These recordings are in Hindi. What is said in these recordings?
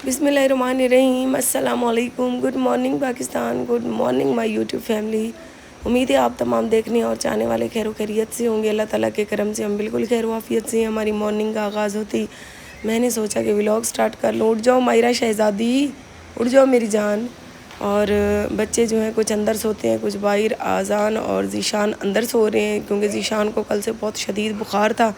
बिस्मिल्लाहिर्रहमानिर्रहीम, अस्सलाम वालेकुम, good morning Pakistan, good morning my YouTube family. उम्मीद है आप तमाम देखने और चाहने वाले खैर खैरियत से होंगे। अल्लाह ताला के करम से हम बिल्कुल खैर वाफियत से। हमारी मॉर्निंग का आगाज़ होती मैंने सोचा कि व्लॉग स्टार्ट कर लूँ। उठ जाओ मायरा शहज़ादी, उठ जाओ मेरी जान। और बच्चे जो हैं कुछ अंदर सोते हैं, कुछ बाहर। आज़ान और ज़ीशान अंदर सो रहे हैं क्योंकि ज़ीशान को कल से बहुत शदीद बुखार था।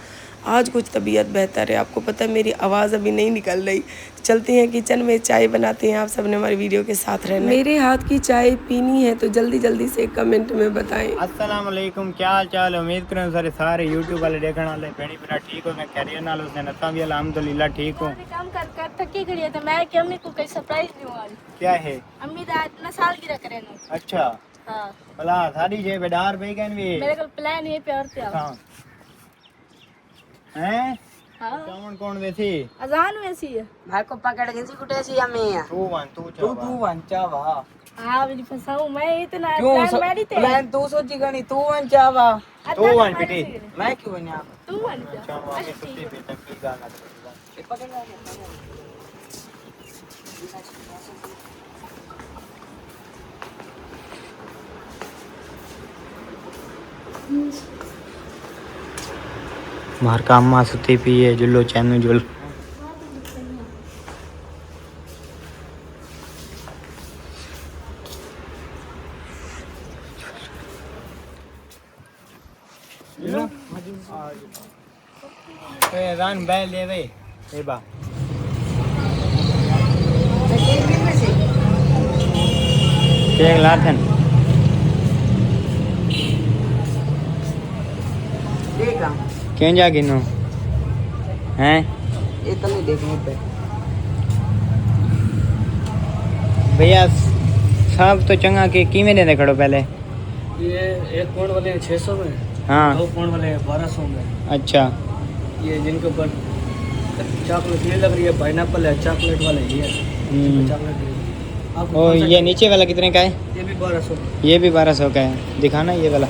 आज कुछ तबीयत बेहतर है। आपको पता है मेरी आवाज़ अभी नहीं निकल रही। चलते हैं किचन में, चाय बनाते हैं। आप सब ने हमारी वीडियो के साथ रहना। मेरे हाथ की चाय पीनी है तो जल्दी जल्दी से कमेंट में बताएं। अस्सलाम वालेकुम, क्या हाल चाल। उम्मीद करूं सारे यूट्यूब वाले देखने वाले पेड़ी पेड़ा ठीक हो। मैं कैरियर नाल उसने नता भी अल्हम्दुलिल्लाह ठीक हूं। काम कर थकी गई है तो मैं कि अम्मी को कोई सरप्राइज दूं आज। क्या है? अम्मी दा ना सालगिरह करे ना। अच्छा, हां भला थारी जे बेडार पे गन भी मेरे को प्लान है प्यार से आओ। हैं? हां कौन कौन वेसी? अजान वैसी है। भाई को पकड़ के सी कुटे सी अम्मी तू वन चावा। हां मेरी फसाऊं मैं इतना क्यों प्लान मेरी थे। प्लान तू सोची गनी तू वन चावा तू वन पिटी मैं क्यों बन्या तू वन चावा के अच्छा सुत्ती पे तक की गाना। ये पकड़ ले मार का अम्मा सुती पी है जुल्लो चैनु जुल। रान बैल ले वे ए बा केक लाथन देखा क्यों जा गिनो हैं? ये तो नहीं देखने पे भैया साहब तो चंगा के किमें देने खड़ो पहले। ये एक पौंड वाले 600 में, हाँ 2 पौंड वाले 1200 में। अच्छा, ये जिनके ऊपर चॉकलेट ये लग रही है पाइनएप्पल है, चॉकलेट वाले ये चॉकलेट है। आपको और कौन सा ये नीचे वाला कितने का है? ये भी 1200 में। ये भी 1200 का है। दिखाना ये वाला।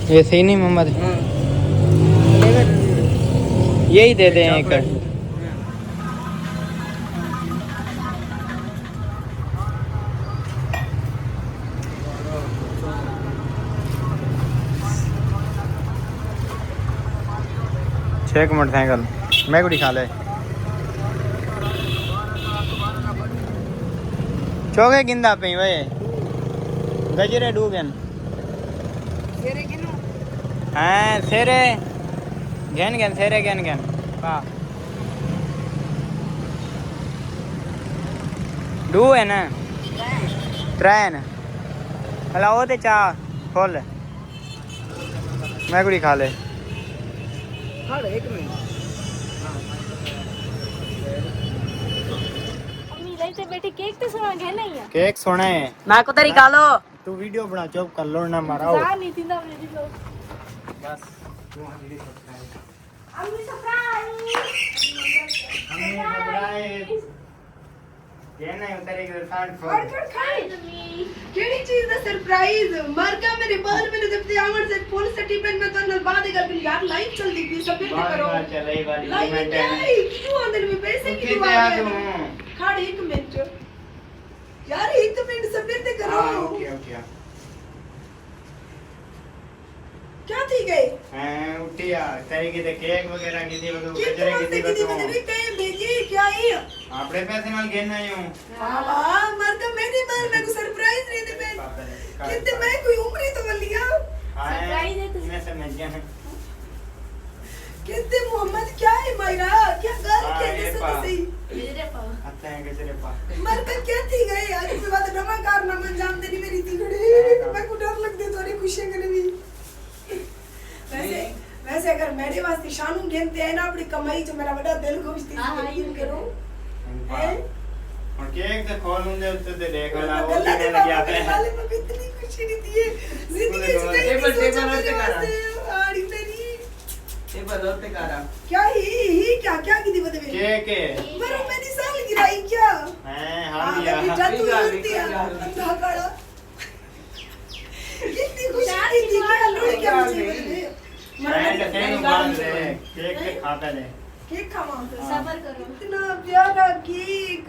ये सही नहीं मोहम्मद, यही दे दें एक। छः मोटरसाइकिल मैं कुछ खा ले चौके गिंदा पे वे गजरे डूबन तेरे किनु हाँ सेरे घेन घेन सेरे घेन घेन हाँ डू है ना ट्रेन भला वो ते चाह खोल मैं कुछ खा ले। हां एक मिनट अम्मी लेते बेटी केक तो सुना है नहीं है। केक सोना है। मैं को तरीका लो तू वीडियो बना चुप कर लो ना मारा जा नहीं थी ना मेरी तो बस अम्मी सरप्राइज ये नहीं उतरेगी साइड खड़ केड़ी चीज दा सरप्राइज मर का मेरे बाल मैंने जब ते आंगन से फुल सर्टिफिकेट में तो नल बाद कर भी यार लाइव चल दी सब फिर करो चले वाली लाइव कमेंट क्या है है क्यों अंदर में पैसे की कितने आ तुम? खड़ एक मिनट यार एक मिनट सब फिर करो। ओके ओके क्या थी गए हैं उठिया तेरी की केक वगैरह की थी वो कितने गजरे वास्ते की की थी मैंने भी कहे भेजी क्या है आपड़े पैसे नाल घेन आई हूं। वाह मर का मैंने बार मेरे को सरप्राइज दे दे मैं कितने मैं कोई उम्र तो लिया सरप्राइज है तो मैं समझ गया है। कितने मोहम्मद क्या है मायरा क्या गाल हाँ, क्या ये जैसे पा। तो सही मेरे पास अच्छा है गजरे पा मर का क्या थी गए आज के बाद नमा कारनामा अंजाम देनी मेरी थी घड़ी मैं को डर लगदे तोरी खुशियां करे भी वैसे वैसे अगर मेरे वास्ते शानू गेंदते है ना अपनी कमाई जो मेरा बड़ा दिल खुश थी हाँ, यकीन करो हाँ। और केक तो खोलूं दे उससे तो देख वाला वो गल्ला भी दे लग जाते हैं। वाले में इतनी खुशी नहीं थी जिंदगी में टेबल टेबल और ते करा आड़ी तेरी ये बदलते करा क्या ही क्या की थी बता केक है मरो मेरी साल गिराई क्या हैं हम या जादू करती है अंधा काला कितनी खुशी थी क्या लोड़ क्या मुझे केक के खा पहले। केक खावा सबर करो। इतना प्यारा केक।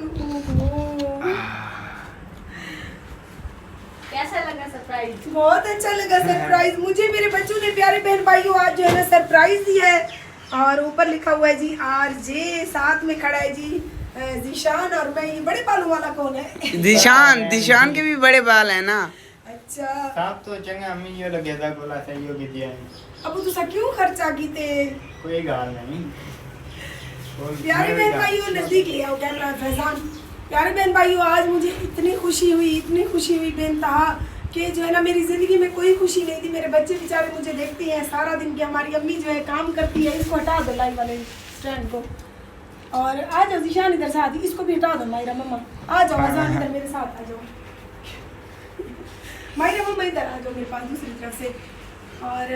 कैसा लगा सरप्राइज? बहुत अच्छा लगा सरप्राइज मुझे। मेरे बच्चों ने प्यारे बहन भाइयों आज जो है ना सरप्राइज दिया है। और ऊपर लिखा हुआ है जी RJ, साथ में खड़ा है जी जीशान और मैं। ये बड़े बालों वाला कौन है? दिशान के भी बड़े बाल है ना। अच्छा साहब तो चंगा हमें ये लगे था बोला सही हो गई दिया अब तुसा क्यों खर्चा कीते? कोई गाल नहीं। प्यारे बहन भाइयों नजदीक ले आओ कैमरा फैजान। प्यारे बहन भाइयों आज मुझे इतनी खुशी हुई बेनतहा कि जो है ना मेरी ज़िंदगी में कोई खुशी नहीं थी। मेरे बच्चे बेचारे मुझे देखते हैं सारा दिन कि हमारी अम्मी जो है काम करती है। इसको हटा दो लाइव वाले स्टैंड को। और आ जाओ जीशान इधर से आती, इसको भी हटा दो मायरा मम्मा। आ जाओ अजान इधर मेरे साथ आ जाओ। मायरा मम्मा इधर आ जाओ मेरे पास दूसरी तरफ से। और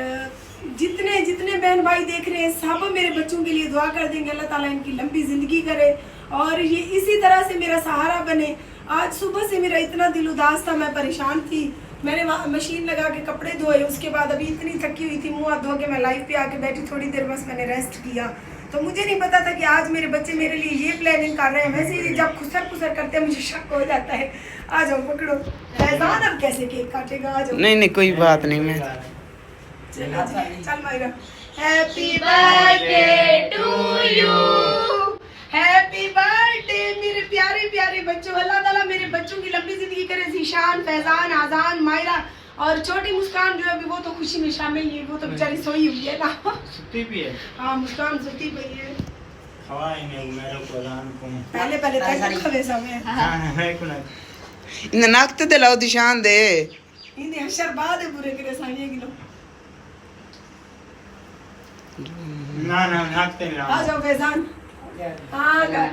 जितने जितने बहन भाई देख रहे हैं सब मेरे बच्चों के लिए दुआ कर देंगे। अल्लाह ताला इनकी लंबी ज़िंदगी करे और ये इसी तरह से मेरा सहारा बने। आज सुबह से मेरा इतना दिल उदास था, मैं परेशान थी। मैंने मशीन लगा के कपड़े धोए, उसके बाद अभी इतनी थकी हुई थी, मुँह हाथ धो के मैं लाइव पे आके बैठी थोड़ी देर, बस मैंने रेस्ट किया। तो मुझे नहीं पता था कि आज मेरे बच्चे मेरे लिए ये प्लानिंग कर रहे हैं। वैसे ही जब खुसर करते हैं मुझे शक हो जाता है। आ जाओ पकड़ो फैजान, अब कैसे केक काटेगा? आ जाओ। नहीं कोई बात नहीं। मैं चल Myra. Happy birthday to you, happy birthday मेरे प्यारे प्यारे बच्चों। अल्लाह ताला मेरे बच्चों की लंबी जिंदगी करे। जीशान, फैजान, आजान, मायरा और छोटी मुस्कान जो है अभी वो तो खुशी में शामिल है। वो तो बेचारी सोई हुई है ना। सुती भी है। हाँ मुस्कान सुती पई है। हवाई में मेरे प्रधान को पहले तक खवे समय हां है कुना इन नाकते दे लाओ दिशान दे इन्हें हशर बाद पूरे करे साइए किलो। ना नाकते ना। आ जाओ फैजान। हाँ कर।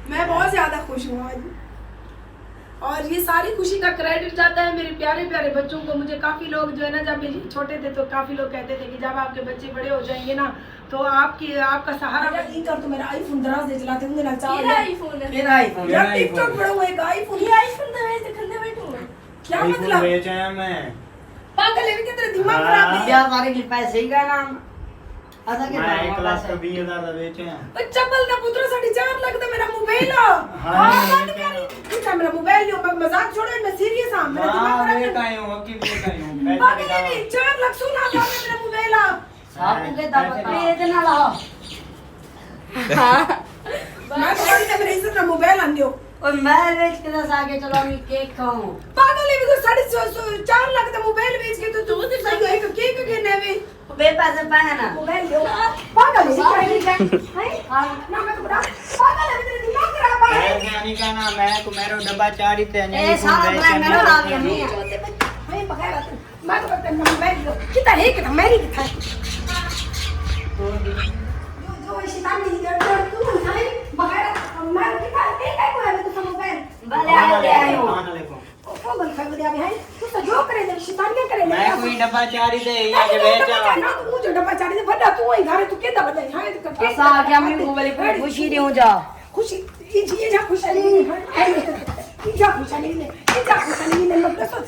मैं बहुत ज्यादा खुश हूँ आज। और ये सारी खुशी का क्रेडिट जाता है मेरे प्यारे प्यारे बच्चों को। मुझे काफ़ी लोग जो है ना जब ये छोटे थे तो काफ़ी लोग कहते थे कि जब आपके बच्चे बड़े हो जाएंगे ना तो आपका सहारा बन कर। तो मेरा आईफोन दराज से चलाते होंगे ना। मेरा आईफोन है। मेरा आईफोन जब टिकटॉक बड़ा हुआ एक आईफोन। ये आईफोन तो वैसे खंडे बैठूं क्या मतलब? बेच आया मैं। पागल है क्या? तेरा दिमाग खराब है? क्या सारे के पैसे ही का नाम असा के मैं 1 लाख का 20,000 का बेच आया। चप्पल का पुत्र 4.5 लाख का मेरा मोबाइल। हाँ कितना मेरा मोबाइल लियो? मजाक छोड़ो, मैं सीरियस हूं। मेरा दिमाग खराब है। बेटा हूं की बेटा हूं पागल है नहीं? 4 लाख 16 हजार में मेरा मोबाइल। आपको के दाम ये इतना लाओ मैं तो बड़ी मेरे इज्जत का मोबाइल आन दियो। और मैं बेच के दस आगे चलाऊंगी केक खाऊं। पागल है भी तो 4.5 लाख का मोबाइल बेच के तो तू सही है कि केक के नेवे बे पैसे पाए ना मोबाइल लियो। पागल है हां ना मैं तो बड़ा पागल है। तेरा दिमाग खराब है। नहीं कहना मैं को मेरो डब्बा चारी थे ए साहब मेरा नाम है नहीं मैं बगैर मैं तो करते मोबाइल लियो। कितना है कि मेरी कितना जो शैतान नहीं करता तू नहीं बगैर मैं कितना है को है तो मोबाइल भले आ ले आयो ओ बल कर दिया है। तू तो जो करे तेरी शैतान क्या करे? मैं कोई डब्बा चारी थे ये के बेचा ना तू जो डब्बा चारी से बड़ा तू ही घर तू केदा बदल है तो ऐसा क्या हम को बोले खुशी नहीं हो जा खुशी ये जा खुशी नहीं है ये जा खुशी नहीं है ये जा खुशी नहीं है मतलब सोच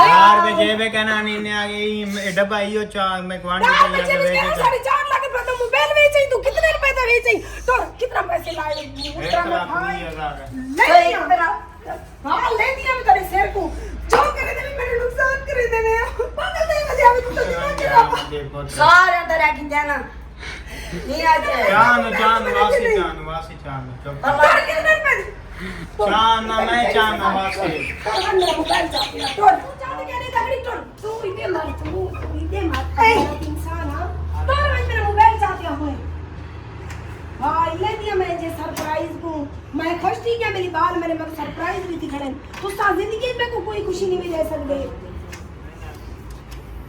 यार में जेबे कहना नहीं ने आगे डब्बा इयो चा मैं क्वांटी के ये बेच 4.5 लाख रुपए तो मोबाइल बेचे तू कितने रुपए का बेचे तो कितना पैसे लाए? 1 लाख 20,000 ले तेरा हां ले दिया मैं तेरे सिर को जो करे थे मेरे नुकसान करे थे मैं पागल नहीं बजा मैं तो दिमाग खराब सारे तरह की देना नहीं आते चान वासी चुप अल्लाह कितने रुपए चान मैं चान वासी मेरा मोबाइल चाहती है तो चाहते क्या नहीं तगड़ी तो तू इधे मार इंसान हां तो मेरा मोबाइल चाहती हूं। हाँ ले दिया मैं जे सरप्राइज को मैं खुश थी क्या मेरी बाल मैंने मगर सरप्राइज भी थी खड़े तो सारी जिंदगी में को कोई खुशी नहीं मिल सकते।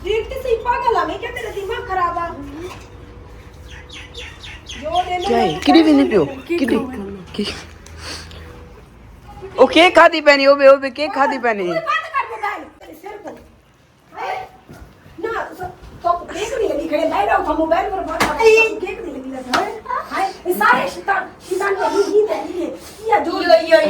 देखते से पागल आ गई क्या? तेरा दिमाग खराब है जो लेना क्या है किडी भी नहीं पियो किडी ओ केक खादी पहनी ओबे केक खादी पहनी बंद कर मोबाइल तेरे सिर को ना तो केक नहीं लगी खड़े लाई रहा था मोबाइल पर बात केक नहीं लगी लगा हाय ये सारे शैतान का ही है या जो यो केक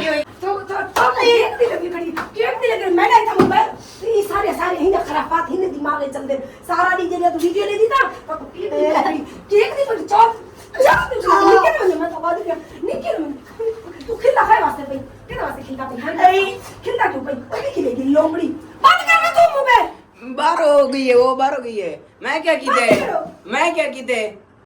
नहीं लगी खड़ी केक नहीं लगी मैं लाई था मोबाइल ये सारे सारे ही ना खराफात ही ने दिमाग में चल दे सारा डी जे तू वीडियो ले दी था तो केक दी पर चौक निकल मैं तो बाद निकल तू खिला खाए वास्ते भाई किधर वास्ते खिलता भाई खिलता क्यों भाई कोई खिलेगी लोमड़ी बंद कर तू मुंह में बाहर हो गई है वो बाहर हो गई है मैं क्या की थे